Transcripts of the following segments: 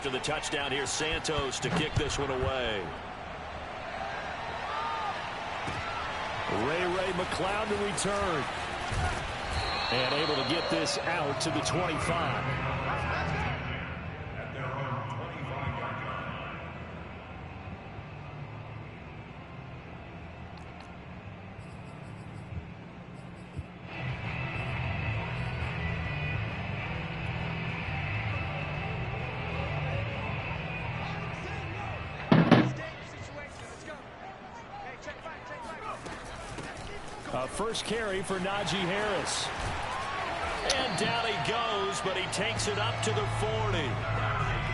after the touchdown. Here's Santos to kick this one away. Ray McCloud to return. And able to get this out to the 25. First carry for Najee Harris. And down he goes, but he takes it up to the 40.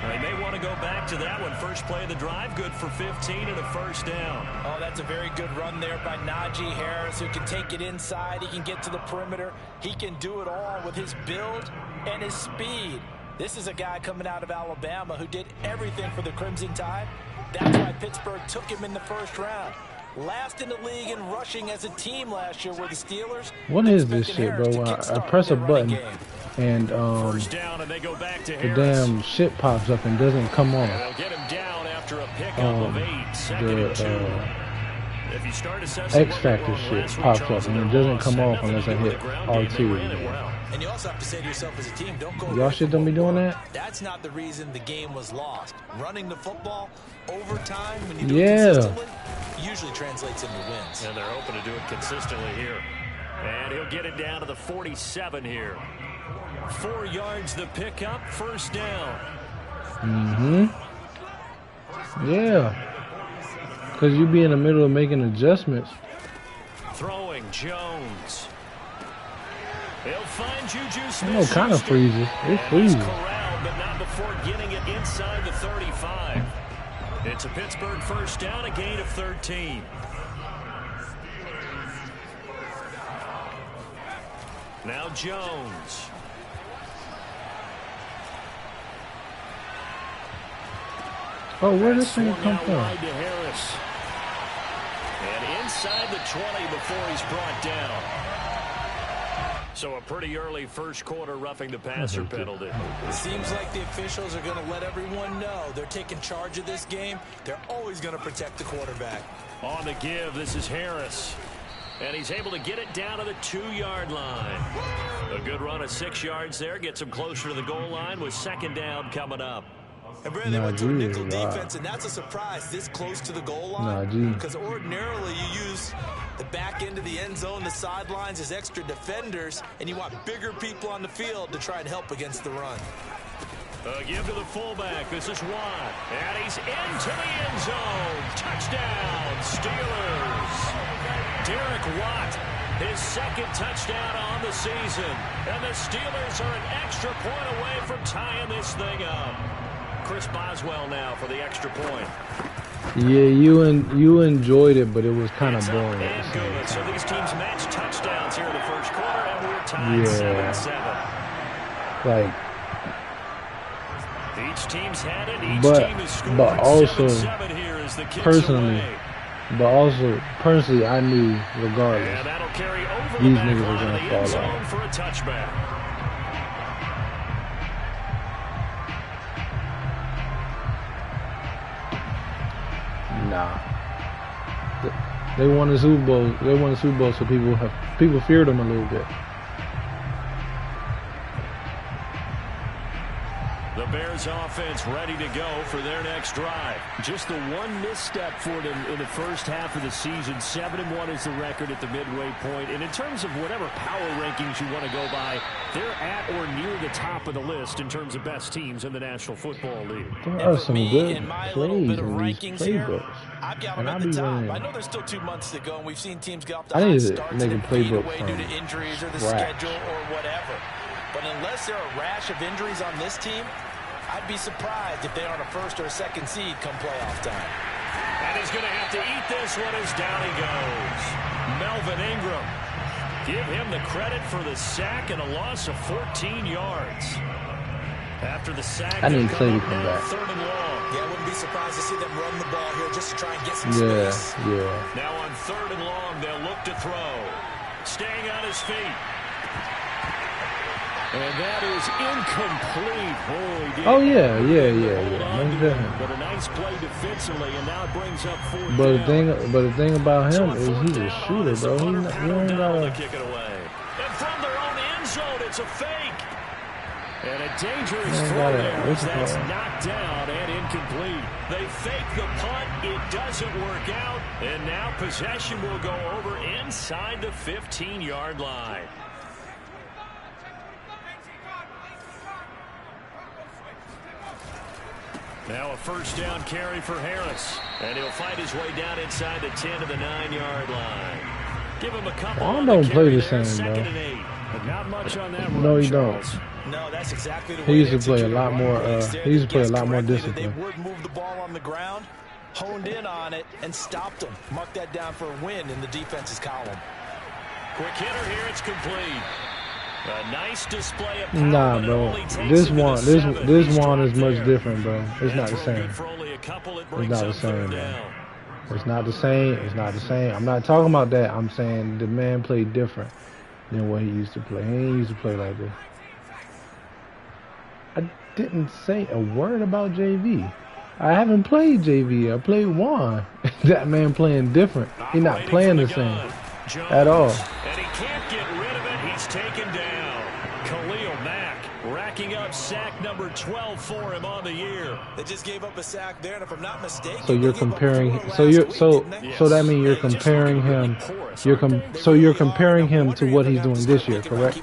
They may want to go back to that one. First play of the drive, good for 15 and a first down. Oh, that's a very good run there by Najee Harris, who can take it inside. He can get to the perimeter. He can do it all with his build and his speed. This is a guy coming out of Alabama who did everything for the Crimson Tide. That's why Pittsburgh took him in the first round. Last in the league in rushing as a team last year were the Steelers. What is this shit, bro? When I press a button and first down and they go back to the damn shit pops up and doesn't come on. They'll get him down after a pickup of 8, second and 2. If you start X Factor shit pops up and it doesn't come off unless I hit R2. And you also have to say to yourself as a team, don't go. Y'all shit don't be doing that? That's not the reason the game was lost. Running the football overtime when you do it consistently usually translates into wins. And they're open to do it consistently here. And he'll get it down to the 47 here. 4 yards the pickup, first down. Yeah. Because you be in the middle of making adjustments. Throwing Jones. They'll find Juju Smith. No, kind of freezes. It freezes. Corralled, but not before getting it inside the 35. It's a Pittsburgh first down, a gain of 13. Now Jones. Oh, where did this thing come from? And inside the 20 before he's brought down. So a pretty early first quarter roughing the passer penalty. It seems like the officials are going to let everyone know they're taking charge of this game. They're always going to protect the quarterback. On the give, this is Harris. And he's able to get it down to the 2-yard line. A good run of 6 yards there. Gets him closer to the goal line with second down coming up. And Brad, they went to a nickel defense, and that's a surprise this close to the goal line. Because ordinarily you use the back end of the end zone, the sidelines as extra defenders, and you want bigger people on the field to try and help against the run. Give to the fullback. This is Watt. And he's into the end zone. Touchdown, Steelers. Derek Watt, his second touchdown on the season. And the Steelers are an extra point away from tying this thing up. Chris Boswell now for the extra point. Yeah, you enjoyed it, but it was kind of boring. And good. So these teams match touchdowns here in the first quarter, and we're tied 7-7. Like, each team's had it. Each team has scored. But also, 7-7 here as the kicks away. Personally, I knew regardless, and that'll carry over these the back niggas are line gonna of the end fall zone off. for a touchback. Nah. They won the Super Bowl. They won the Super Bowl, so people feared them a little bit. The Bears offense ready to go for their next drive. Just the one misstep for them in the first half of the season. 7-1 is the record at the midway point. And in terms of whatever power rankings you want to go by, they're at or near the top of the list in terms of best teams in the National Football League. There are some good plays in these playbooks. I've got them at the top. I know there's still 2 months to go, and we've seen teams get off to I hot need to starts make a and playbook away due to injuries or the schedule or whatever. But unless there are a rash of injuries on this team, I'd be surprised if they aren't a first or a second seed come playoff time. And he's going to have to eat this one as down he goes. Melvin Ingram. Give him the credit for the sack and a loss of 14 yards. After the sack, I need Clay to come back. 3rd and long. Yeah, I wouldn't be surprised to see them run the ball here just to try and get some space. Yeah. Now on 3rd and long, they'll look to throw. Staying on his feet. And that is incomplete. Oh, yeah. But a nice play defensively, and now it brings up 4th But the thing about him is he's a shooter, bro. You ain't gotta kick it away. And from their own end zone, it's a fake. And a dangerous throw there as that's knocked down and incomplete. They fake the punt. It doesn't work out. And now possession will go over inside the 15-yard line. Now a first down carry for Harris. And he'll fight his way down inside the 10 to the 9-yard line. Give him a couple. I don't play the same, bro. Not much on that run, No, he don't. No, that's exactly the way he used to play a lot more. He used to play a lot more discipline. They would move the ball on the ground, honed in on it, and stopped them. Mark that down for a win in the defense's column. Quick hitter here. It's complete. A nice display of power. Nah, bro. This one is much different, bro. It's not the same. It's not the same, bro. It's not the same. It's not the same. I'm not talking about that. I'm saying the man played different than what he used to play. He ain't used to play like this. I didn't say a word about JV. I haven't played JV. I played Juan. That man playing different. He's not playing the same at all. And he can't get rid of it. He's taken down. Khalil Mack racking up sack number 12 for him on the year. They just gave up a sack there, and if I'm not mistaken, so you're comparing. So that means you're comparing him. You're comparing him to what he's doing this year, correct?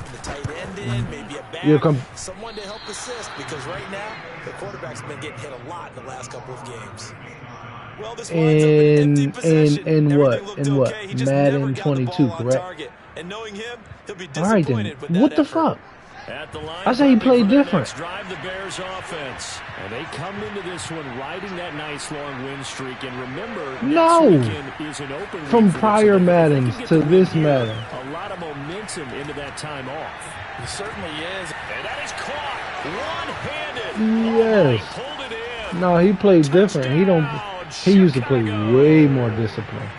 Someone to help assist, because right now the quarterback's been getting hit a lot in the last couple of games. Well, this in what? Madden 22, correct? All right then. What the fuck? I say he played different. Drive the Bears offense. And they come into this one riding that nice long win streak. And remember, is an open from prior Maddens to this Madden. A lot of momentum into that time off. He certainly is. And that is caught one-handed. Yes. Pulled it in. No, he played different. He used to play way more disciplined.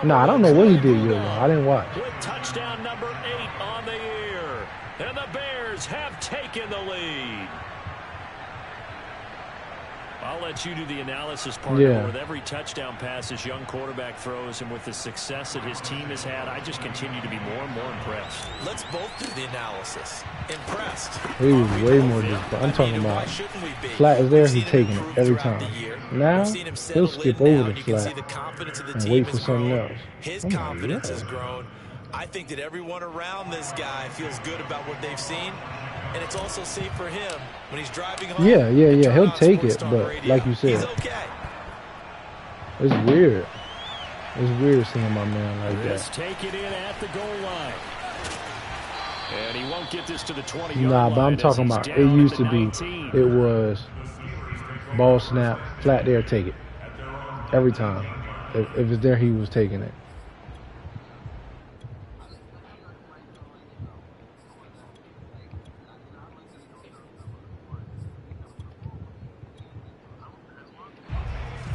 No, I don't know what he did year long. I didn't watch. With touchdown number 8 on the year. And the Bears have taken the lead. I'll let you do the analysis part. With every touchdown pass this young quarterback throws, and with the success that his team has had, I just continue to be more and more impressed. Let's both do the analysis. Impressed. He was way more disciplined. I'm talking about flat is there, he's taking it every time. Now, he'll skip over the flat and wait for something else. His confidence has grown. I think that everyone around this guy feels good about what they've seen. And it's also safe for him when he's driving home. Yeah. He'll take it, but like you said, it's weird. It's weird seeing my man like that. Let's take it in at the goal line. And he won't get this to the 20-yard Nah, line. but I'm talking about it used to be. It was ball snap, flat there, take it every time. If it's there, he was taking it.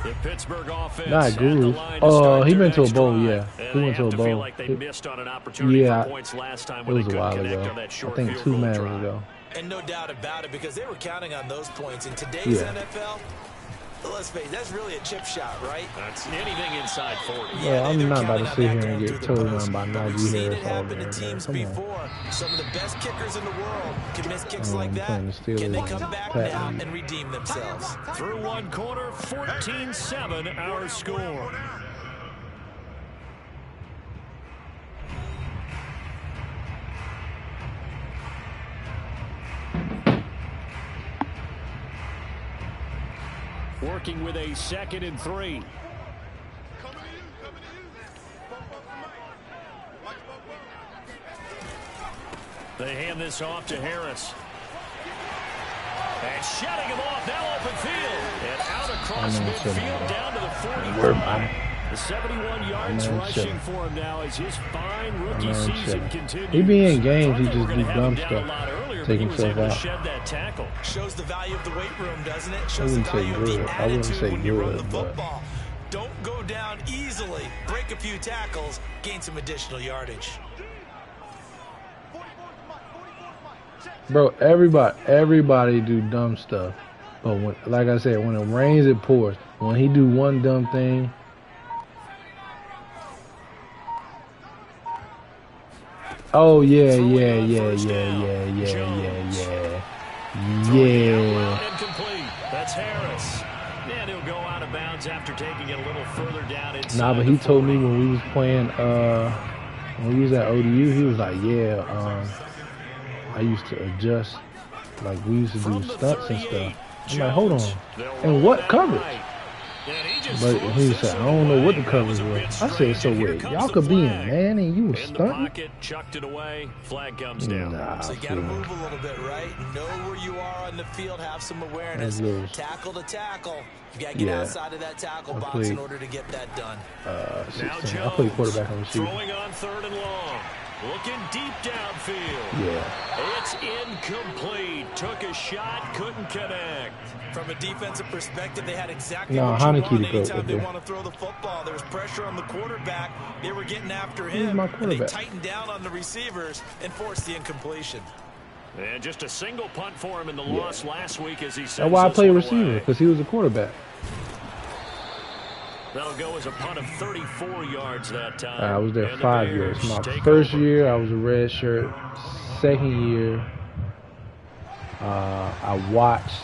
The Pittsburgh offense. Not Guru. Oh, he been to a bowl, yeah. He went to a bowl. Like they missed on an opportunity for points last time when it was a while ago. I think 2 months ago. And no doubt about it, because they were counting on those points. In today's NFL, let's face it, that's really a chip shot, right? That's anything inside 40. Yeah, I'm not about to sit here and get told on by Najee Harris all day. Come on. Some of the best kickers in the world can miss kicks like that. Can they come back now and redeem themselves? Through one quarter, 14-7 our score. Working with a 2nd and 3. They hand this off to Harris. And shutting him off, now open field. And out across midfield down to the 40. The 71 yards rushing for him now as his fine rookie season continues. He be in games, he just do dumb stuff. Take himself out. Shed that tackle. Shows the value of the weight room, doesn't it? Shows the value of the attitude when you run the football. Don't go down easily. Break a few tackles, gain some additional yardage. Bro, everybody do dumb stuff. But when, like I said, when it rains, it pours. When he do one dumb thing, oh yeah. Incomplete. That's Harris. And he'll go out of bounds after taking it a little further down inside. Nah, but he told me when we was playing, when we was at ODU, he was like, yeah, I used to adjust, like we used to do stunts and stuff. I'm like, hold on, and what coverage? But he said, I don't know what the coverage was. I said, so wait, y'all could be in man and you was stunting? Chucked it away, flag comes down. Nah, so you got to move a little bit, right? Know where you are on the field, have some awareness. Tackle to tackle. You got to get outside of that tackle box in order to get that done. 16. I played quarterback on receiver. Throwing on 3rd and long. Looking deep downfield. Yeah. It's incomplete. Took a shot, couldn't connect. From a defensive perspective, they had exactly what you want anytime they want to throw the football. There was pressure on the quarterback. They were getting after him. And they tightened down on the receivers and forced the incompletion. And just a single punt for him in the loss last week as he said. That's why I play receiver, because he was a quarterback. That'll go as a punt of 34 yards that time. I was there 5 years. My first year, I was a red shirt. Second year, I watched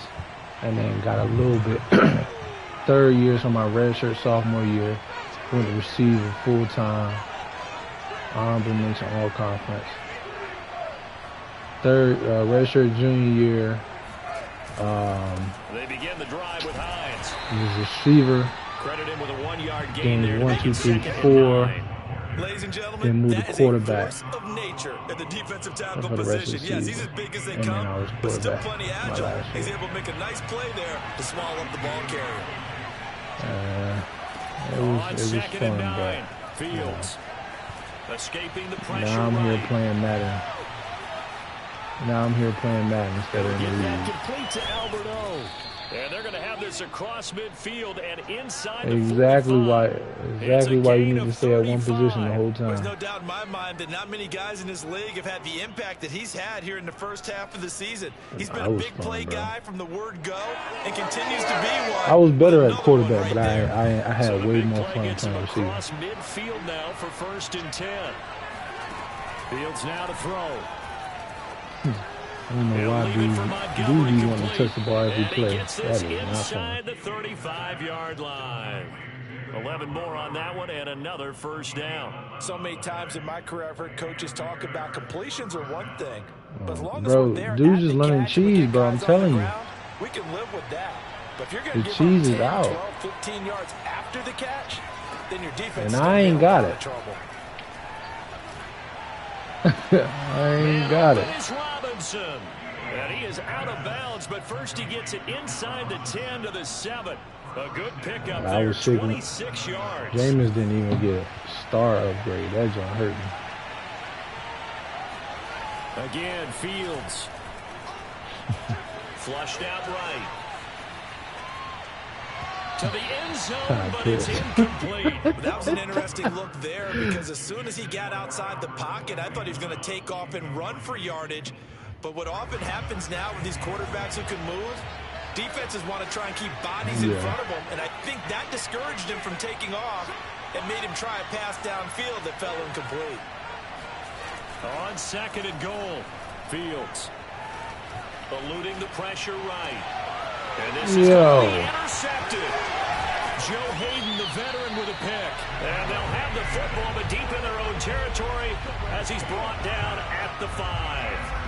and then got a little bit. Third year, so my red shirt sophomore year, went to receiver full time. Honorable mention all conference. Third red shirt junior year. They begin the drive with Hines. He was receiver. Credit him with a 1-yard gain there. 1, 2, 3, 4. Ladies and gentlemen, then move to quarterback. Of nature at the defensive tackle for the rest position. of the Yes, season. he's as big as they And come, then I was but still quarterback plenty my agile. last He's year. able to make a nice play there to swallow up the ball carrier. It was fun, but Fields escaping the pressure. now I'm here playing Madden. Now I'm here playing Madden instead of in the league. Complete to Albert O. And they're going to have this across midfield and inside Exactly why you need to stay at one position the whole time. There's no doubt in my mind that not many guys in this league have had the impact that he's had here in the first half of the season. He's been a big play guy from the word go and continues to be one. I was better at quarterback, but I had way more fun playing receiver. Across midfield now for 1st and 10. Fields now to throw. I don't know why dudes want to touch the ball every play. That is not fun. The 35-yard line. 11 more on that one and another first down. So many times in my career I've heard coaches talk about completions are one thing. But as long as bro, we're there dudes just learning cheese, bro. I'm telling you. We can live with that. But if you're going to the give cheese is 10, out. 12, 15 yards after the catch, then your defense and I ain't got it. Trouble. I ain't got it. Robinson. And he is out of bounds, but first he gets it inside the 10 to the 7. A good pickup there, 26 yards. Jameis didn't even get a star upgrade. That joint hurt me. Again, Fields. Flushed out right. To the end zone, but it's incomplete. That was an interesting look there because as soon as he got outside the pocket, I thought he was going to take off and run for yardage. But what often happens now with these quarterbacks who can move, defenses want to try and keep bodies in front of them, and I think that discouraged him from taking off and made him try a pass downfield that fell incomplete. On 2nd and goal, Fields eluding the pressure right. And this is intercepted. Joe Hayden, the veteran, with a pick. And they'll have the football, but deep in their own territory as he's brought down at the 5.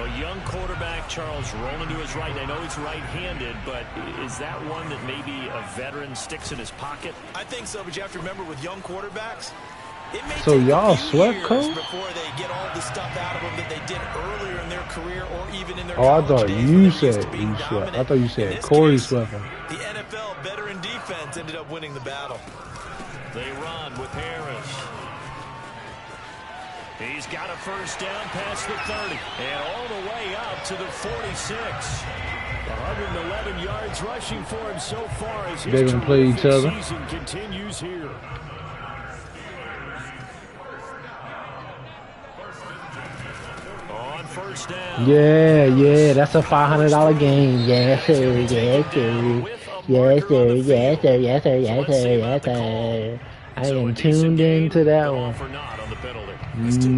A young quarterback, Charles, rolling to his right. I know he's right-handed, but is that one that maybe a veteran sticks in his pocket? I think so, but you have to remember with young quarterbacks, it may so take y'all a few swept years Cole before they get all the stuff out of them that they did earlier in their career or even in their I college thought days you when said used to being you swept. dominant. I thought you In said this Corey case, swept him. The NFL veteran defense ended up winning the battle. They run with Harris. He's got a first down past the 30 and all the way up to the 46. 111 yards rushing for him so far as his season continues here. On first down. Yeah, that's a $500 game. Yes, sir. Yes, sir. Yes, sir. Yes, sir. Yes, sir. Yes, sir. Yes, sir. I am tuned into that one.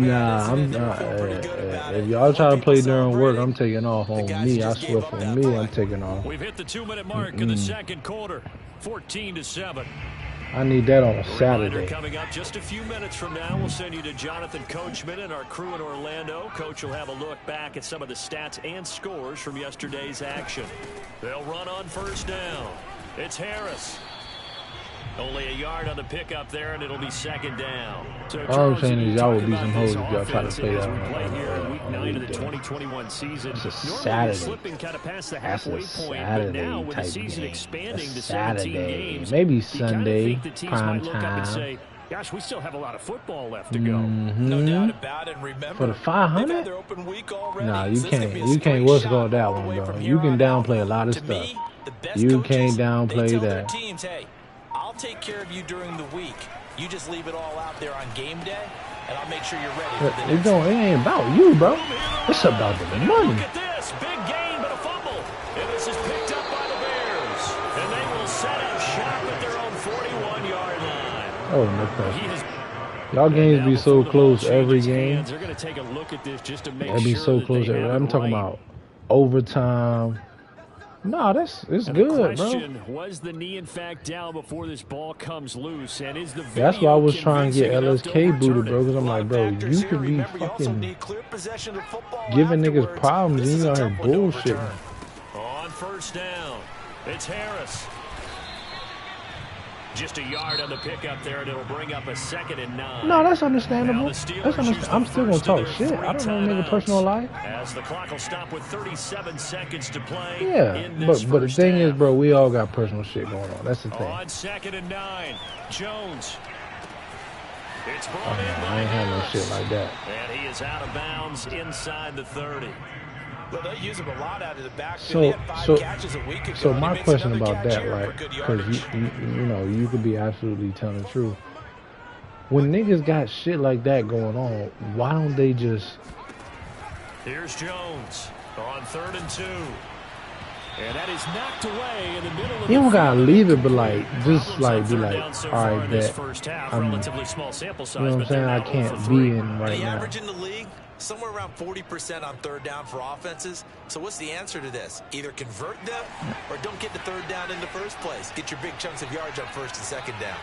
Nah, if y'all try to play during work, I'm taking off on me. I swear for me, I'm taking off. We've hit the 2-minute mark in the second quarter. 14-7. I need that on a Saturday. Coming up just a few minutes from now, we'll send you to Jonathan Coachman and our crew in Orlando. Coach will have a look back at some of the stats and scores from yesterday's action. They'll run on first down. It's Harris. Only a yard on the pickup there, and it'll be second down. So all I'm saying is y'all will be some hoes if y'all try to play that one. Play here in week 9 of the 2021 season. It's a Saturday. Slipping kind of past the halfway That's a point, Saturday but now with the season game. expanding to Saturday. 17 games, maybe Sunday, prime time. Say, gosh, we still have a lot of football left to go. No doubt about it. Remember, for the 500? Nah, you can't. You can't. What's going that one, bro? You can downplay a lot of stuff. You can't downplay that. I'll take care of you during the week. You just leave it all out there on game day, and I'll make sure you're ready for the next it ain't about you, bro. It's about the money. Look at this. Big gain, but a fumble. And this is picked up by the Bears. And they will set up shop at their own 41-yard line. Oh, no question. Y'all games be so close every game. They're going to take a look at this just to make sure. It'll be so close every. I'm talking about overtime. No, it's good, bro. Was the knee in fact down before this ball comes loose? And is the That's why I was trying to get LSK booted, bro. Because I'm like, bro, you could be fucking giving niggas problems and you out here bullshitting. On first down, it's Harris. Just a yard on the pickup there, and it'll bring up a 2nd and 9. No, that's understandable. I'm still gonna talk shit. I don't know nigga personal life. As the clock will stop with 37 seconds to play. Yeah, but the thing is, bro, we all got personal shit going on. That's the thing. On 2nd and 9, Jones. It's brought in. I ain't had no shit like that. And he is out of bounds inside the 30. Well, they use him a lot out of the backfield. So my question about that, right? Because you know, you could be absolutely telling the truth. When niggas got shit like that going on, why don't they just? Here's Jones on 3rd and 2, and that is knocked away in the middle of. You don't gotta leave it, but like just like be like, all right, that I'm, relatively small sample size, you know what I'm saying? I can't be in right now. Average in the league. Somewhere around 40% on 3rd down for offenses. So what's the answer to this? Either convert them or don't get the 3rd down in the first place. Get your big chunks of yards on 1st and 2nd down.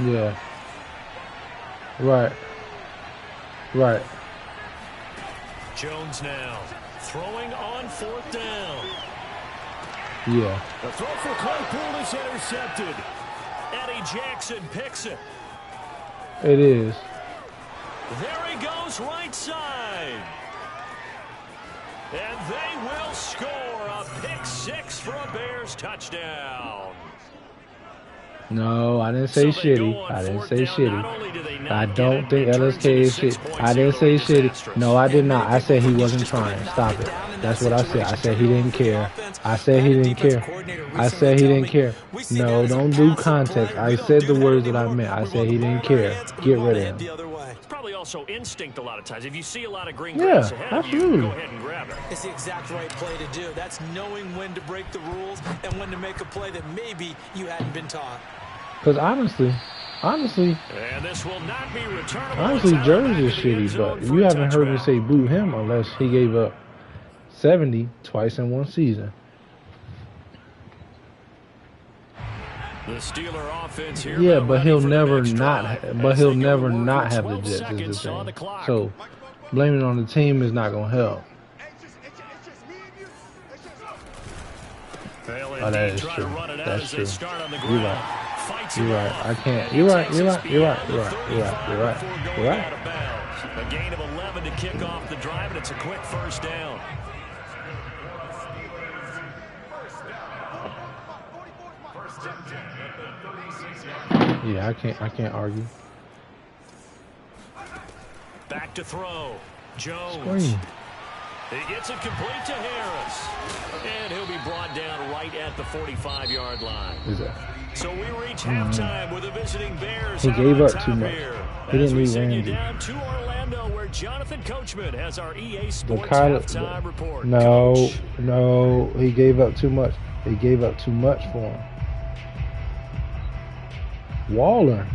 Yeah. Right. Jones now throwing on 4th down. Yeah. The throw for Claypool is intercepted. Eddie Jackson picks it. It is. There he goes, right side. And they will score a pick 6 for a Bears touchdown. No, I didn't say shitty. I didn't say shitty. I don't think LSK is shit. I didn't say shitty. No, I did not. I said he wasn't trying. Stop it. That's what I said. I said he didn't care. I said he didn't care. I said he didn't care. No, don't do context. I said the words that I meant. I said he didn't care. Get rid of him. It's probably also instinct a lot of times. If you see a lot of green grass ahead of you, go ahead and grab it. It's the exact right play to do. That's knowing when to break the rules and when to make a play that maybe you hadn't been taught. Because honestly, and this will not be returnable. Honestly, Jersey is shitty, but you haven't heard me say boo him unless he gave up 70 twice in one season. The Steeler offense here. Yeah, but he'll never not. But he'll never not have the Jets. Is the thing. So blaming it on the team is not gonna help. Oh, that is true. That's true. You're right. You're right. I can't. You're right. You're right. You're right. You're right. You're right. You're right. You're right. A gain of 11 to kick off the drive, and it's a quick 1st down. Yeah, I can't argue. Back to throw. Jones. Screen. He gets it complete to Harris. And he'll be brought down right at the 45-yard line. Is that? So we reach halftime with the visiting Bears. He gave up too much. He didn't need Ramsey. Down to Orlando, where Jonathan Coachman has our EA Sports halftime report. No, he gave up too much. He gave up too much for him. Waller.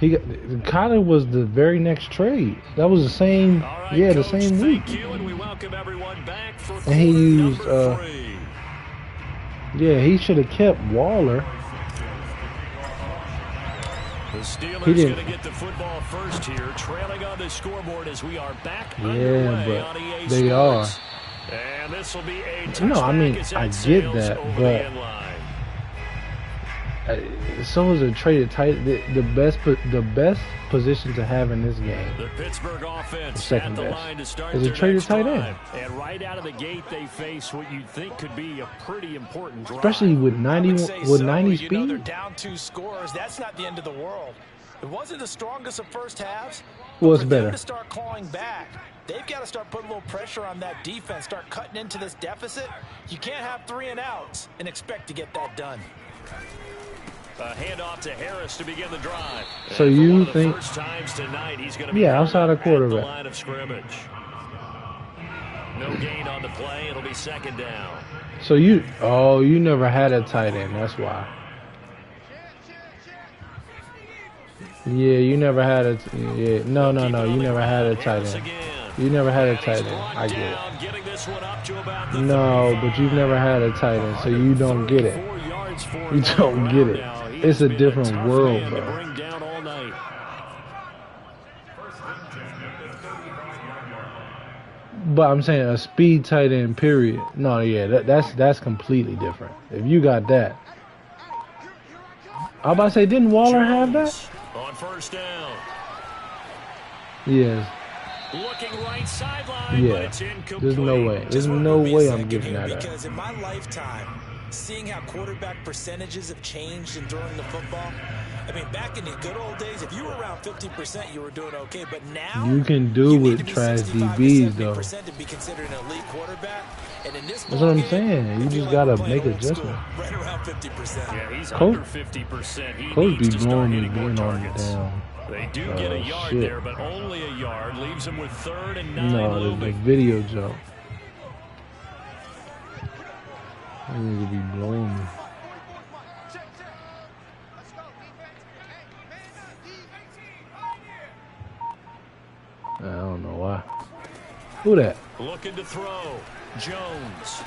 Kyler was the very next trade. That was the same, right, yeah, Coach, the same week. And we welcome everyone back for and he used, yeah, he should have kept Waller. The Steelers going to get the football first here, trailing on the scoreboard as we are back underway on EA Sports. They are. And this will be a touchback. No, I mean, I get that, but so is a traded tight. The best position to have in this game. The Pittsburgh offense second at the best line to start is a traded tight end. And right out of the gate, they face what you'd think could be a pretty important drive. Especially with 90 speed. You know, they're down 2 scores. That's not the end of the world. It wasn't the strongest of first halves. What's better? To start clawing back, they've got to start putting a little pressure on that defense. Start cutting into this deficit. You can't have 3 and outs and expect to get that done. A handoff to Harris to begin the drive. So you think? First times tonight, he's going to be outside of quarterback. The line of scrimmage. No gain on the play. It'll be second down. So you never had a tight end. That's why. Yeah, you never had a. Yeah, no. You never had a tight end. You never had a tight end. I get it. No, but you've never had a tight end, so you don't get it. You don't get it. It's a different world, bro. But I'm saying a speed tight end, period. No, yeah, that's completely different. If you got that, I'm about to say, didn't Waller have that? On first down. Yes. Looking right sideline, yeah. But it's incomplete. There's no way. There's no way I'm giving that up. Because in my lifetime, seeing how quarterback percentages have changed in throwing the football, I mean, back in the good old days, if you were around 50%, you were doing okay. But now you can do with trash DBs though. To be considered an elite quarterback. And in this that's what I'm saying. You just gotta make adjustment. Right around 50%. Yeah, he's under 50%. Coach be blowing me being on it down. They do get a yard there, but only a yard leaves them with 3rd and 9. No, the video joke. I need to be blowing me. I don't know why. Who that? Looking to throw. Jones.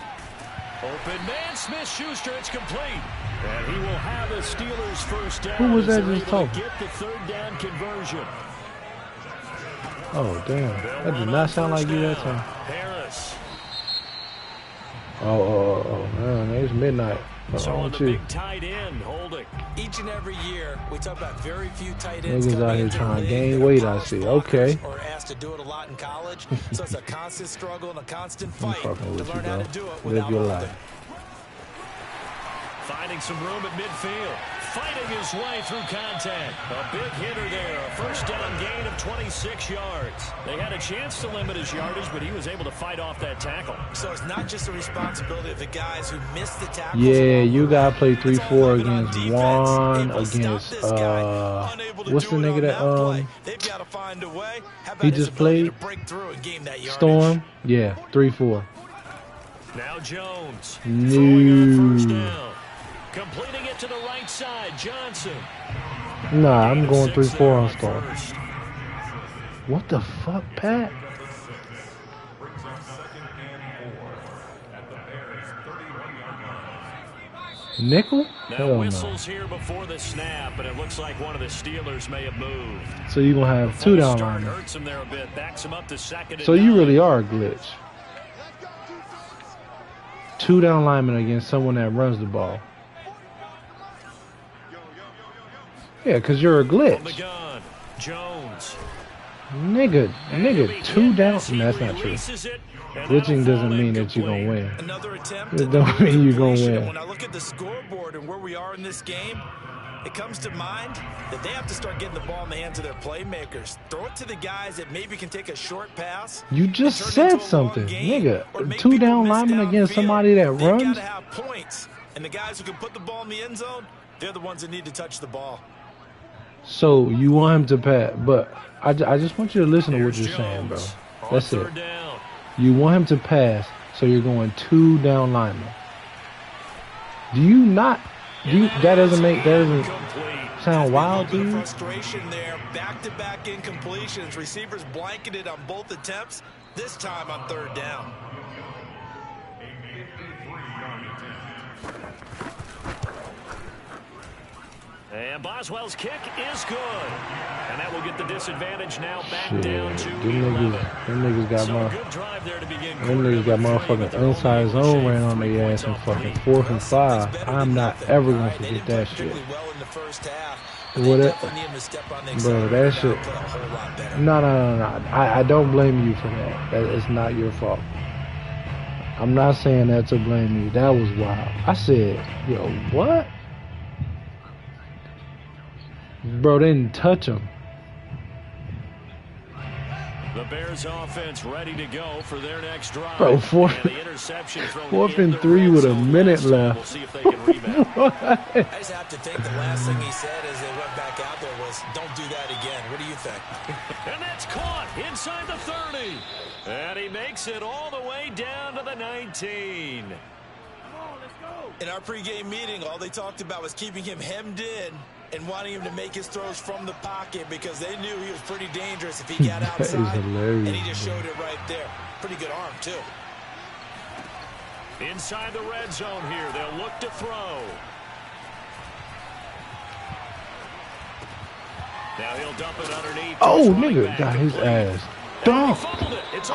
Open man, Smith-Schuster. It's complete. And he will have the Steelers first down. Who was that just talking? Get the 3rd down conversion. Oh, damn. That did not sound like you that time. Harris. Oh, man, it's midnight. So on the big tight end, holding. Each and every year, we talk about very few tight ends. Niggas out here trying to gain weight, I see. Okay. Or asked to do it a lot in college, so it's a constant struggle and a constant fight to learn how to do it without holding. Finding some room at midfield. Fighting his way through contact. A big hitter there. A first down gain of 26 yards. They had a chance to limit his yardage, but he was able to fight off that tackle. So it's not just the responsibility of the guys who missed the tackle. Yeah, you got to play 3-4 against one, against, what's the nigga that, he just played? Storm? Yeah, 3-4. Now Jones. No. Completing it to the right side, Johnson. Nah, I'm going 3-4 on Storm. What the fuck, Pat? Nickel? Now whistles here before the snap, and it looks like one of the Steelers may have moved. So you're going to have 2 down linemen. Hurts him there a bit, backs him up to 2nd. So you really are a glitch. 2 down linemen against someone that runs the ball. Yeah, because you're a glitch. On the gun, Jones. Nigga, 2 down. No, that's not true. Glitching doesn't mean that you're going to win. Another attempt. It don't mean you're going to win. When I look at the scoreboard and where we are in this game, it comes to mind that they have to start getting the ball in the hands of their playmakers. Throw it to the guys that maybe can take a short pass. You just said something, nigga. 2 down linemen against somebody that runs. They gotta have points, and the guys who can put the ball in the end zone, they're the ones that need to touch the ball. So you want him to pass, but I just want you to listen to what you're saying, bro. That's it. You want him to pass, so you're going 2 down linemen. Do you not? That doesn't sound wild to you? Frustration there. Back-to-back incompletions. Receivers blanketed on both attempts. This time on 3rd down. And Boswell's kick is good. And that will get the disadvantage now back down to 11. Them niggas got motherfucking inside zone ran on their ass in fucking 4th and 5. I'm not ever going to forget that shit. Bro, that shit. No. I don't blame you for that. That is not your fault. I'm not saying that to blame you. That was wild. I said, yo, what? Bro, they didn't touch him. The Bears offense ready to go for their next drive. Bro, 4th and 3 with a minute left. We'll see if they can rebound. I just have to think the last thing he said as they went back out there was, don't do that again. What do you think? And that's caught inside the 30. And he makes it all the way down to the 19. In our pregame meeting, all they talked about was keeping him hemmed in and wanting him to make his throws from the pocket because they knew he was pretty dangerous if he got outside. And he just showed it right there. Pretty good arm, too. Inside the red zone here, they'll look to throw. Now he'll dump it underneath. Oh, nigga got his ass dumped.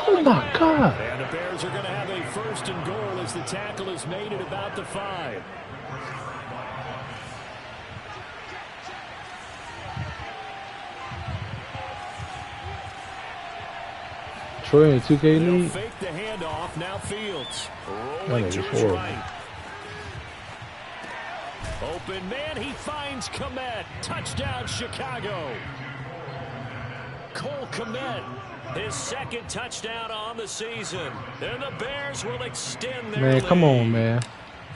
Oh, my God. And the Bears are going to have a 1st and goal as the tackle is made at about the 5. Troy in 2K league. Fake the handoff. Now Fields rolling to his right. Open man. He finds Kmet. Touchdown Chicago. Cole Kmet, his 2nd touchdown on the season. And the Bears will extend their lead. Come on, man.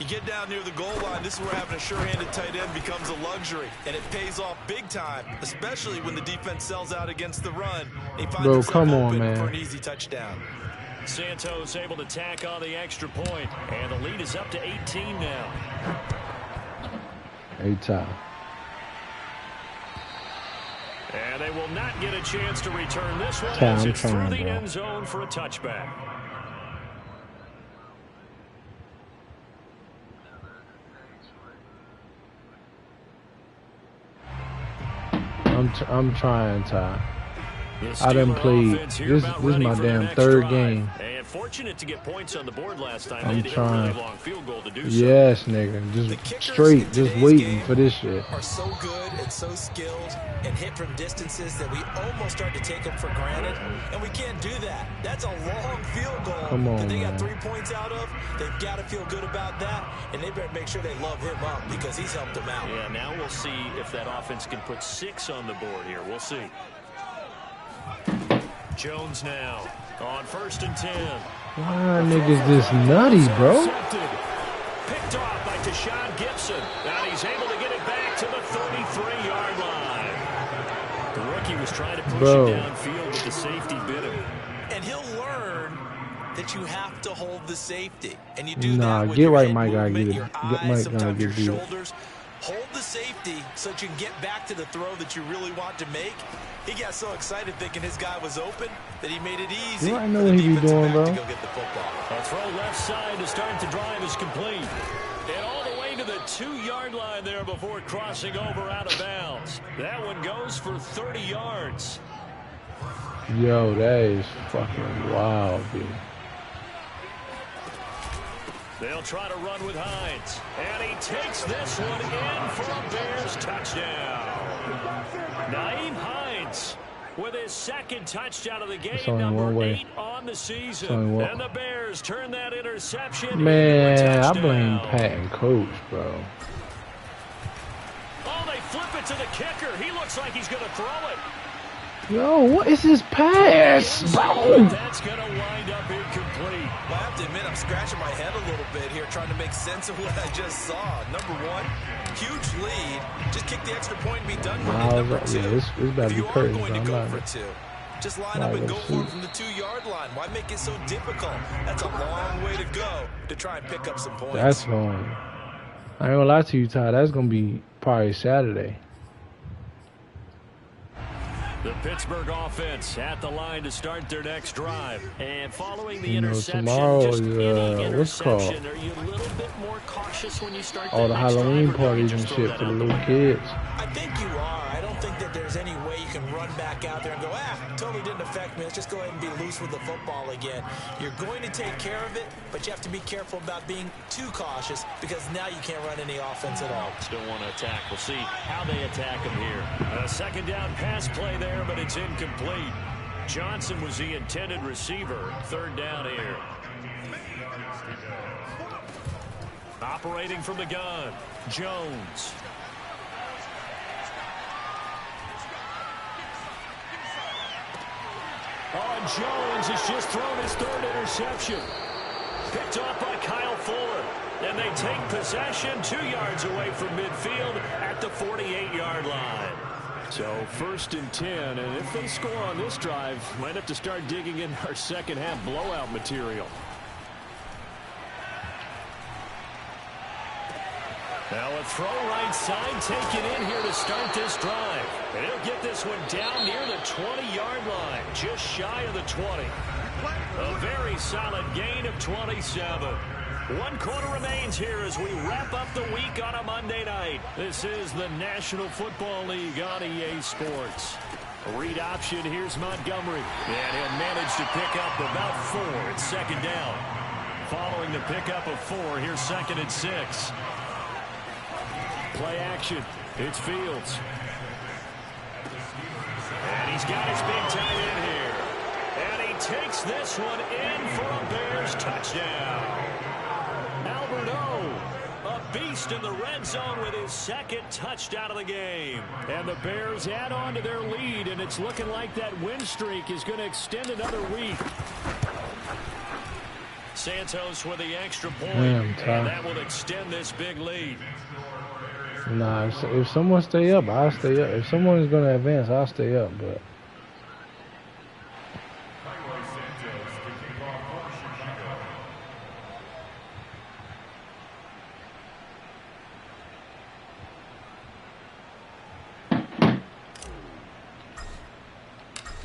You get down near the goal line, this is where having a sure-handed tight end becomes a luxury, and it pays off big time, especially when the defense sells out against the run. He finds come on, man. For an easy touchdown. Santos able to tack on the extra point, and the lead is up to 18 now. 8-time. And they will not get a chance to return this one as it's through the end zone for a touchback. I'm trying, Ty. I done played. This is my damn 3rd game. And fortunate to get points on the board last time. I'm trying. A really long field goal to do yes, nigga. Just straight, just waiting for this shit. Are so good and so skilled and hit from distances that we almost start to take them for granted, and we can't do that. That's a long field goal. Come on, that they got man. 3 points out of. They've got to feel good about that, and they better make sure they love him up because he's helped them out. Yeah, now we'll see if that offense can put 6 on the board here. We'll see. Jones now on 1st and 10. Why niggas this nutty, bro? Picked off by Tashawn Gibson. And he's able to get it back to the 33-yard line. The rookie was trying to push him downfield, but the safety bit him. And he'll learn that you have to hold the safety. And you do that with get your right, head Mike. I movement, get it. your eyes, sometimes your shoulders. Hold the safety so that you can get back to the throw that you really want to make. He got so excited thinking his guy was open that he made it easy. You know what he be doing, bro. To go get the football. A throw left side to start the drive is complete. And all the way to the 2-yard line there before crossing over out of bounds. That one goes for 30 yards. Yo, that is fucking wild, dude. They'll try to run with Hines. And he takes this one in for a Bears touchdown. Nyheim Hines with his 2nd touchdown of the game, number 8 on the season. And the Bears turn that interception into a touchdown. I blame Pat and Coach, bro. Oh, they it to the kicker. He looks like he's going to throw it. Yo, what is this pass? That's going to wind up incomplete. Well, I have to admit, I'm scratching my head a little bit here trying to make sense of what I just saw. Number one, huge lead. Just kick the extra point and be done with it. Number two, it's about to be crazy. going to go for two, just line up and go for it from the 2-yard line. Why make it so difficult? That's a long way to go to try and pick up some points. That's going. I ain't gonna lie to you, Ty. That's gonna be probably Saturday. The Pittsburgh offense at the line to start their next drive. And following the interception, tomorrow just any what's called? are you a little bit more cautious when you start all the Halloween parties and shit for the little kids? I think you are. I don't think that there's any way you can run back out there and go, totally didn't affect me. Let's just go ahead and be loose with the football again. You're going to take care of it, but you have to be careful about being too cautious because now you can't run any offense at all. Still want to attack. We'll see how they attack him here. A second down pass play there, but it's incomplete. Johnson was the intended receiver. Third down here. Operating from the gun, Jones. Jones has just thrown his third interception. Picked off by Kyle Fuller. And they take possession 2 yards away from midfield at the 48-yard line. So 1st and 10, and if they score on this drive, might have to start digging in our second half blowout material. Now a throw right side taken in here to start this drive. And he'll get this one down near the 20-yard line, just shy of the 20. A very solid gain of 27. 1 quarter remains here as we wrap up the week on a Monday night. This is the National Football League on EA Sports. Read option, here's Montgomery. And he'll manage to pick up about 4 at second down. Following the pickup of 4, here's 2nd and 6. Play action. It's Fields. And he's got his big tight end here. And he takes this one in for a Bears touchdown. Albert O, a beast in the red zone with his 2nd touchdown of the game. And the Bears add on to their lead, and it's looking like that win streak is going to extend another week. Santos with the extra point, and that will extend this big lead. Nah, if someone stay up, I'll stay up. If someone is going to advance, I'll stay up. But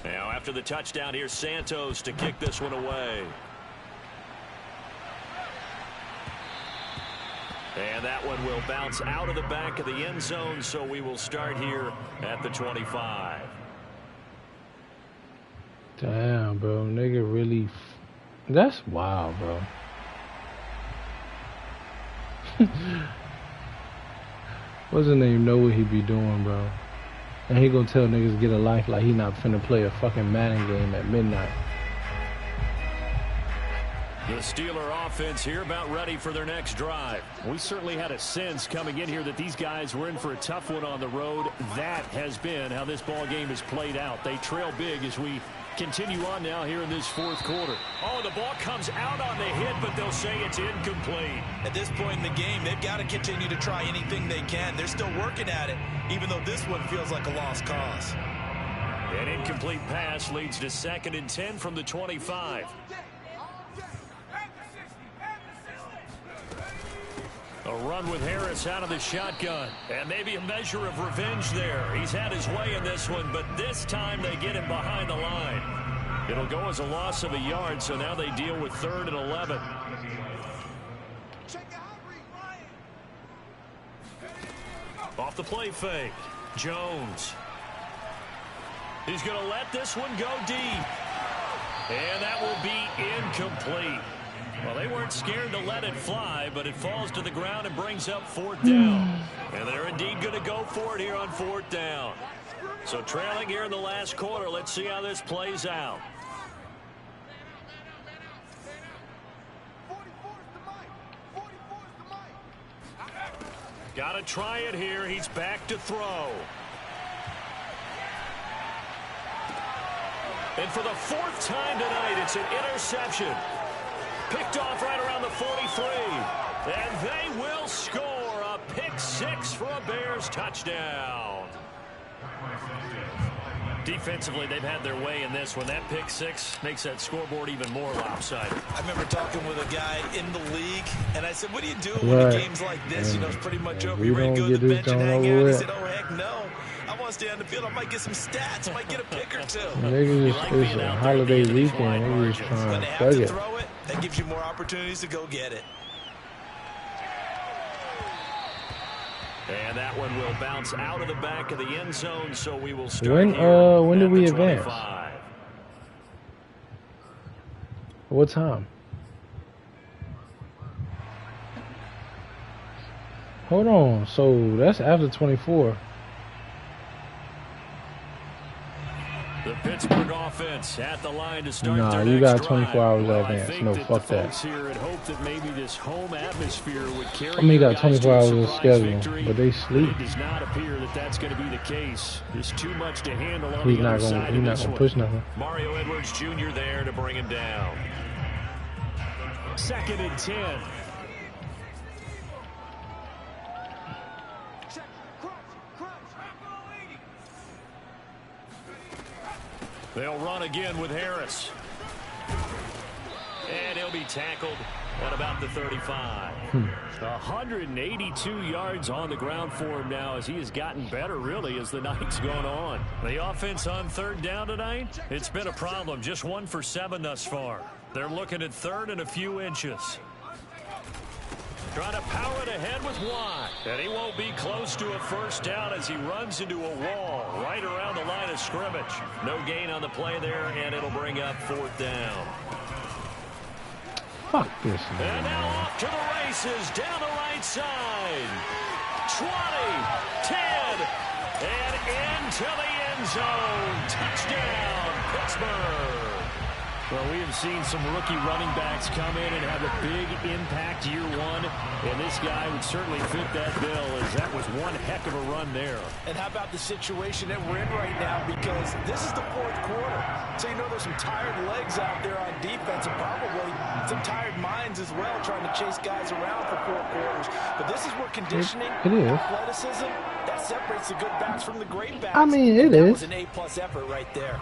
now after the touchdown, here's Santos to kick this one away. And that one will bounce out of the back of the end zone, so we will start here at the 25. Damn, bro. Nigga really... That's wild, bro. What's his name? Know what he be doing, bro. And he gonna tell niggas to get a life like he not finna play a fucking Madden game at midnight. The Steeler offense here about ready for their next drive. We certainly had a sense coming in here that these guys were in for a tough one on the road. That has been how this ball game has played out. They trail big as we continue on now here in this 4th quarter. Oh, the ball comes out on the hit, but they'll say it's incomplete. At this point in the game, they've got to continue to try anything they can. They're still working at it, even though this one feels like a lost cause. An incomplete pass leads to 2nd and 10 from the 25. A run with Harris out of the shotgun. And maybe a measure of revenge there. He's had his way in this one, but this time they get him behind the line. It'll go as a loss of a yard, so now they deal with 3rd and 11. Off the play fake. Jones. He's going to let this one go deep. And that will be incomplete. Well, they weren't scared to let it fly, but it falls to the ground and brings up 4th down. And they're indeed going to go for it here on 4th down. So trailing here in the last quarter, let's see how this plays out. Got to try it here. He's back to throw. And for the 4th time tonight, it's an interception. Picked off right around the 43. And they will score a pick-6 for a Bears touchdown. Defensively, they've had their way in this one. That pick-6 makes that scoreboard even more lopsided. I remember talking with a guy in the league, and I said, what do you do when a game's like this? You know, it's pretty much over. You ready to go to the bench and hang out? He said, oh, heck no. I want to stay on the field. I might get some stats. I might get a pick or two. It's a holiday weekend. They're just trying when they have to throw it, that gives you more opportunities to go get it. And that one will bounce out of the back of the end zone, so we will start when did we advance? What time? Hold on. So that's after 24. The Pittsburgh offense at the line to start. Nah, you got 24 hours advance. No, fuck that. Here had hoped that maybe this home atmosphere would carry. I mean, you got 24 hours of schedule, but they sleep. It does not appear that that's going to be the case. There's too much to handle on He's the other side of this one. He's not going to push nothing. Mario Edwards Jr. there to bring him down. 2nd and 10. They'll run again with Harris. And he'll be tackled at about the 35. 182 yards on the ground for him now as he has gotten better, really, as the night's gone on. The offense on 3rd down tonight, it's been a problem. Just 1 for 7 thus far. They're looking at 3rd and a few inches. Trying to power it ahead with Watt. And he won't be close to a 1st down as he runs into a wall right around the line of scrimmage. No gain on the play there, and it'll bring up 4th down. Fuck this, man. And now off to the races down the right side. 20, 10, and into the end zone. Touchdown, Pittsburgh. Well, we have seen some rookie running backs come in and have a big impact year 1, and this guy would certainly fit that bill, as that was one heck of a run there. And how about the situation that we're in right now, because this is the 4th quarter. So you know there's some tired legs out there on defense and probably some tired minds as well trying to chase guys around for 4 quarters. But this is where conditioning, athleticism, that separates the good backs from the great backs. I mean, it is. That was an A+ effort right there.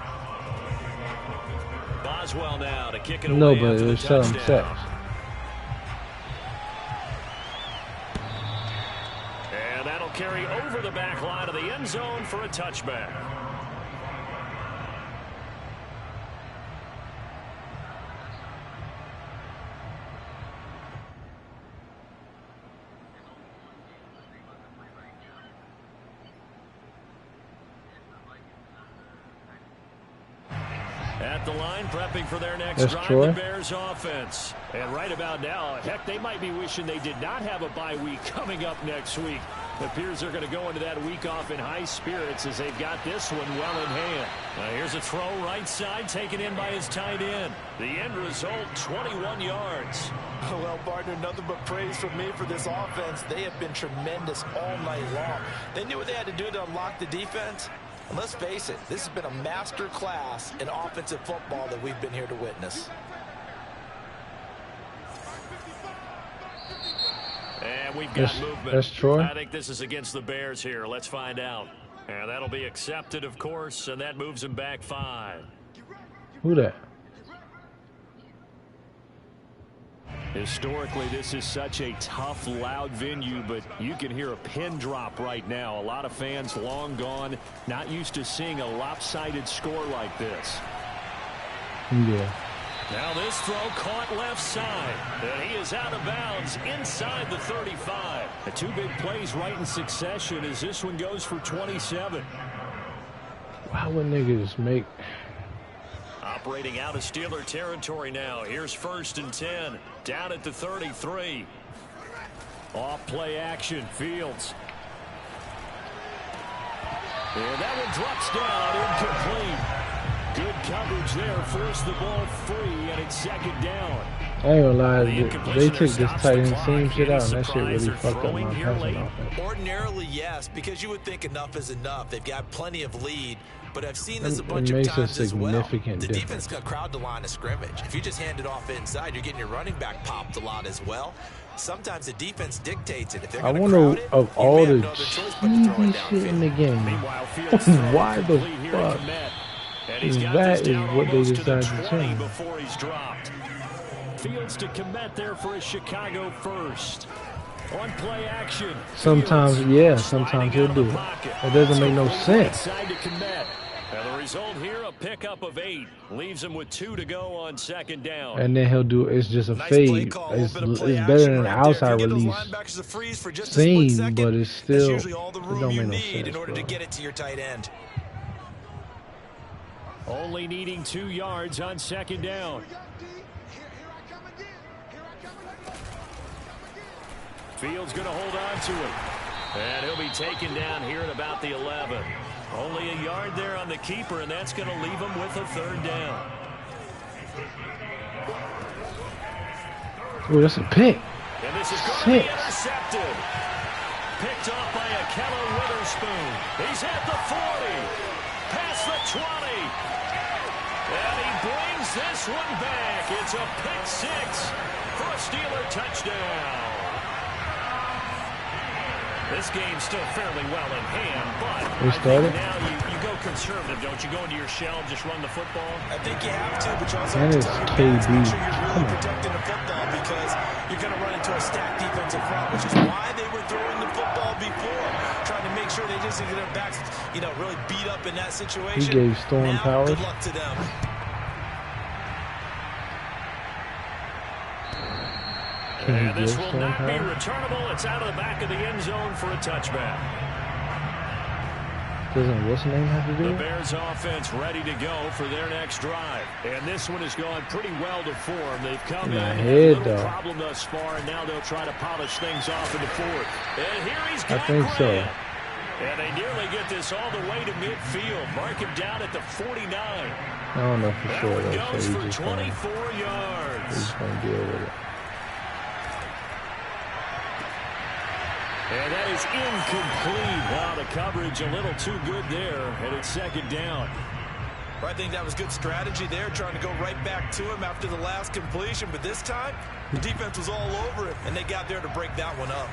Boswell now to kick it away. No, but it was selling sacks. And that'll carry over the back line of the end zone for a touchback. At the line, prepping for their next drive, Troy. the Bears offense. And right about now, heck, they might be wishing they did not have a bye week coming up next week. It appears they're going to go into that week off in high spirits as they've got this one well in hand. Here's a throw right side taken in by his tight end. The end result, 21 yards. Well, partner, nothing but praise from me for this offense. They have been tremendous all night long. They knew what they had to do to unlock the defense. And let's face it, this has been a master class in offensive football that we've been here to witness. And we've got movement. That's Troy. I think this is against the Bears here. Let's find out. And that'll be accepted, of course, and that moves him back 5. Who that? Historically, this is such a tough, loud venue, but you can hear a pin drop right now. A lot of fans long gone, not used to seeing a lopsided score like this. Yeah. Now this throw caught left side, and he is out of bounds inside the 35. The 2 big plays right in succession as this one goes for 27. Why would niggas make... Operating out of Steeler territory now. Here's 1st and 10. Down at the 33. Off play action. Fields. And that one drops down incomplete. Good coverage there. Forced the ball free, and it's 2nd down. I ain't gonna lie, they took this tight end seam shit out, and that shit really fucked up my passing offense. Ordinarily, yes, because you would think enough is enough. They've got plenty of lead, but I've seen this a bunch of times as well. The defense got crowd the line of scrimmage. If you just hand it off inside, you're getting your running back popped a lot as well. Sometimes the defense dictates it. If they're I wonder of all the cheesy shit in the game, why the fuck that is what they decided to change. Before he's dropped. Fields to commit there for a Chicago first. On play action. Sometimes, yeah, sometimes he'll do it. It doesn't make no sense. And the result here, a pickup of 8. Leaves him with 2 to go on second down. And then he'll do, it's just a fade. It's better than an outside release seam, but it's still, it don't make no sense, in order to get it to your tight end. Only needing 2 yards on second down. Fields going to hold on to it. And he'll be taken down here at about the 11. Only a yard there on the keeper, and that's going to leave him with a 3rd down. Oh, that's a pick. And this is going to be intercepted. Picked off by Ahkello Witherspoon. He's at the 40. Past the 20. And he brings this one back. It's a pick 6 for a Steeler touchdown. This game's still fairly well in hand, but now you go conservative, don't you? Go into your shell, just run the football. I think you have to, but you also have to tell your backs, make sure you're really protecting the football because you're going to run into a stacked defensive front, which is why they were throwing the football before, trying to make sure they just get their backs, really beat up in that situation. He gave Storm powers. Good luck to them. And this will not be returnable. It's out of the back of the end zone for a touchback. Doesn't what's the name have to do? The Bears offense ready to go for their next drive. And this one has gone pretty well to form. They've come in and a little problem thus far, and now they'll try to polish things off in the 4th. And here he's got Grant. So. And they nearly get this all the way to midfield. Mark him down at the 49. I don't know for sure, though. Goes so for 24 yards. He's going to deal with it. And that is incomplete. Wow, the coverage a little too good there, and it's 2nd down. I think that was good strategy there, trying to go right back to him after the last completion. But this time, the defense was all over it, and they got there to break that one up.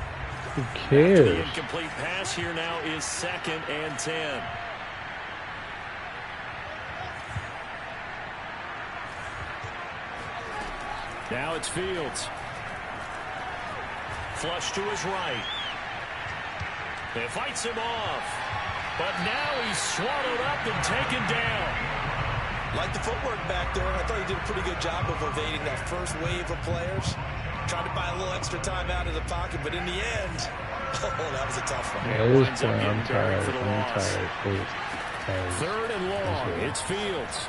Who cares? The incomplete pass here now is 2nd and 10. Now it's Fields. Flush to his right. It fights him off. But now he's swallowed up and taken down. Like the footwork back there, I thought he did a pretty good job of evading that first wave of players. Tried to buy a little extra time out of the pocket, but in the end, that was a tough one. Yeah, it was fun. I'm tired. 3rd and long. It's Fields.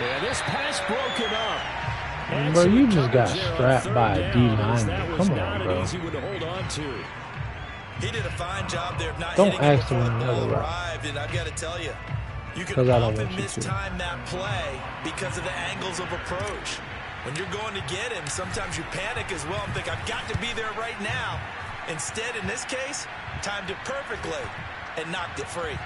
Yeah, this pass broken up. Bro, you just got strapped by a D lineman. Come on, bro. He did a fine job there of not don't hitting ask him him before the ball another arrived, and I've got to tell you, you can often mistime that play because of the angles of approach. When you're going to get him, sometimes you panic as well and think, I've got to be there right now. Instead, in this case, timed it perfectly and knocked it free.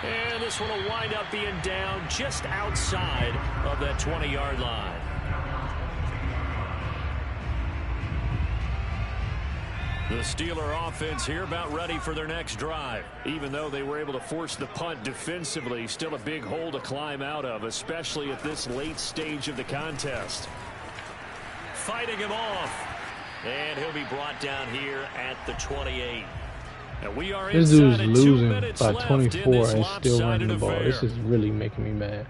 And this one will wind up being down just outside of that 20-yard line. The Steeler offense here about ready for their next drive. Even though they were able to force the punt defensively, still a big hole to climb out of, especially at this late stage of the contest. Fighting him off. And he'll be brought down here at the 28. And we are this dude's inside losing by 24 and still running the ball. This is really making me mad.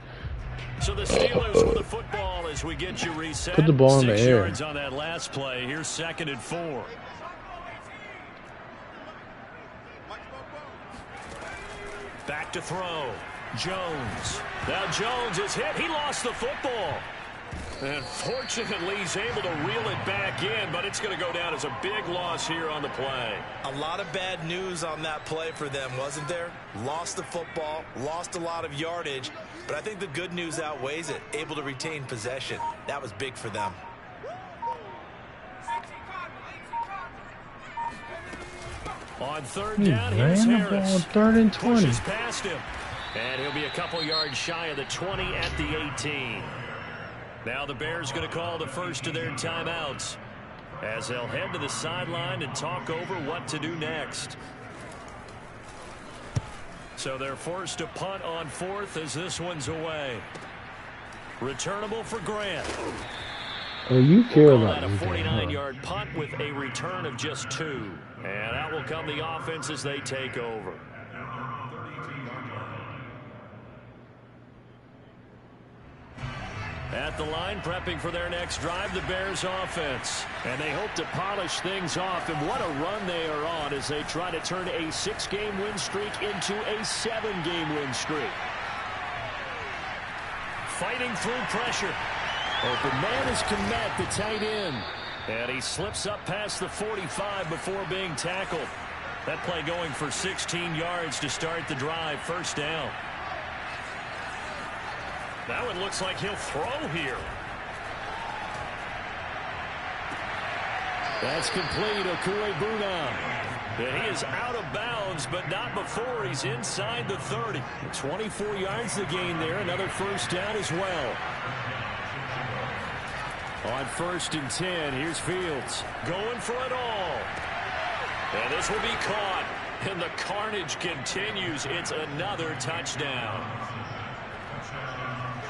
So the Steelers with the football as we get you reset. Put the ball in the air. 6 yards on that last play. Here's 2nd and 4. Back to throw. Jones. Now Jones is hit. He lost the football. And fortunately, he's able to reel it back in, but it's going to go down as a big loss here on the play. A lot of bad news on that play for them, wasn't there? Lost the football, lost a lot of yardage, but I think the good news outweighs it. Able to retain possession. That was big for them. On third down, here's Harris. On 3rd and 20. Pushes past him. And he'll be a couple yards shy of the 20 at the 18. Now the Bears going to call the first of their timeouts as they'll head to the sideline and talk over what to do next. So they're forced to punt on 4th as this one's away. Returnable for Grant. Oh, you care We'll about a this 49-yard punt with a return of just 2. And that will come the offense as they take over. At the line, prepping for their next drive, the Bears offense. And they hope to polish things off. And what a run they are on as they try to turn a 6-game win streak into a 7-game win streak. Fighting through pressure. Open man is Kmet, the tight end. And he slips up past the 45 before being tackled. That play going for 16 yards to start the drive. First down. That one looks like he'll throw here. That's complete. Okuegbuna. And he is out of bounds, but not before he's inside the 30. 24 yards to gain there. Another first down as well. On 1st and 10, here's Fields. Going for it all. And this will be caught. And the carnage continues. It's another touchdown.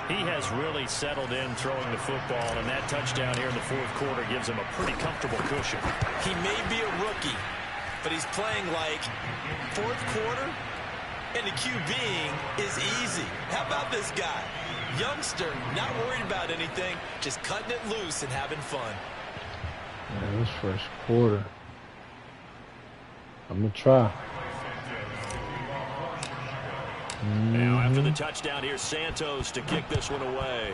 He has really settled in throwing the football, and that touchdown here in the 4th quarter gives him a pretty comfortable cushion. He may be a rookie, but he's playing like 4th quarter, and the QBing is easy. How about this guy? Youngster, not worried about anything, just cutting it loose and having fun. Yeah, this 1st quarter. I'm going to try. Now after the touchdown, here's Santos to kick this one away.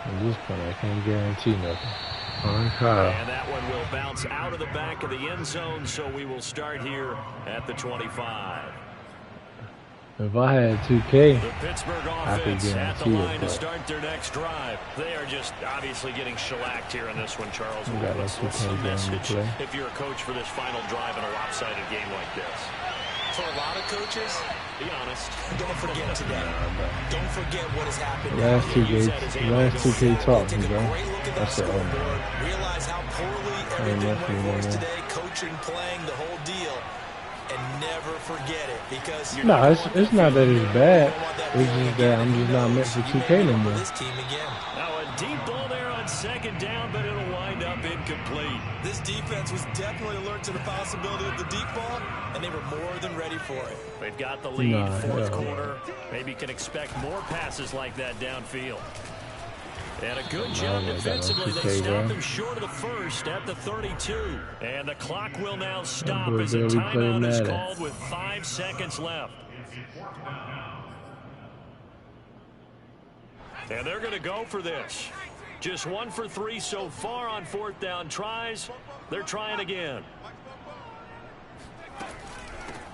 At this point, I can't guarantee nothing. And that one will bounce out of the back of the end zone, so we will start here at the 25. If I had 2K, the Pittsburgh offense at the line to start their next drive. They are just obviously getting shellacked here in this one, Charles. What's the message if you're a coach for this final drive in a lopsided game like this? For a lot of coaches, be honest. Don't forget today. Don't forget what has happened. Last 2K talk, bro. That's it. Realize how poorly everything went for us today, coaching, playing, the whole deal. And never forget it, because no, it's not that it's bad. It's just that I'm just not meant for 2K no more. This team again. Now a deep ball there on 2nd down, but it'll wind up incomplete. This defense was definitely alert to the possibility of the deep ball, and they were more than ready for it. They've got the lead, 4th quarter. Maybe can expect more passes like that downfield. And a good job defensively. They stop him short of the 1st at the 32. And the clock will now stop as a timeout is called with 5 seconds left. And they're going to go for this. Just 1 for 3 so far on 4th down tries. They're trying again.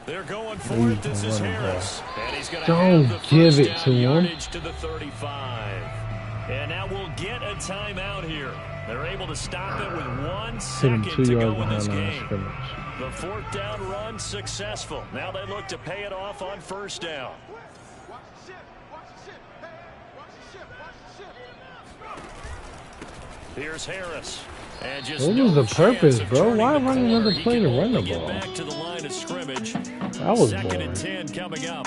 They're going for it. This is Harris. And he's going to have the first down yardage to the 35. And now we'll get a timeout here. They're able to stop it with 1 second to go in this game. The 4th down run successful. Now they look to pay it off on 1st down. Here's Harris. And just what was the purpose, bro? Why run another play to run the ball? Back to the line of scrimmage. That was 2nd and 10 coming up.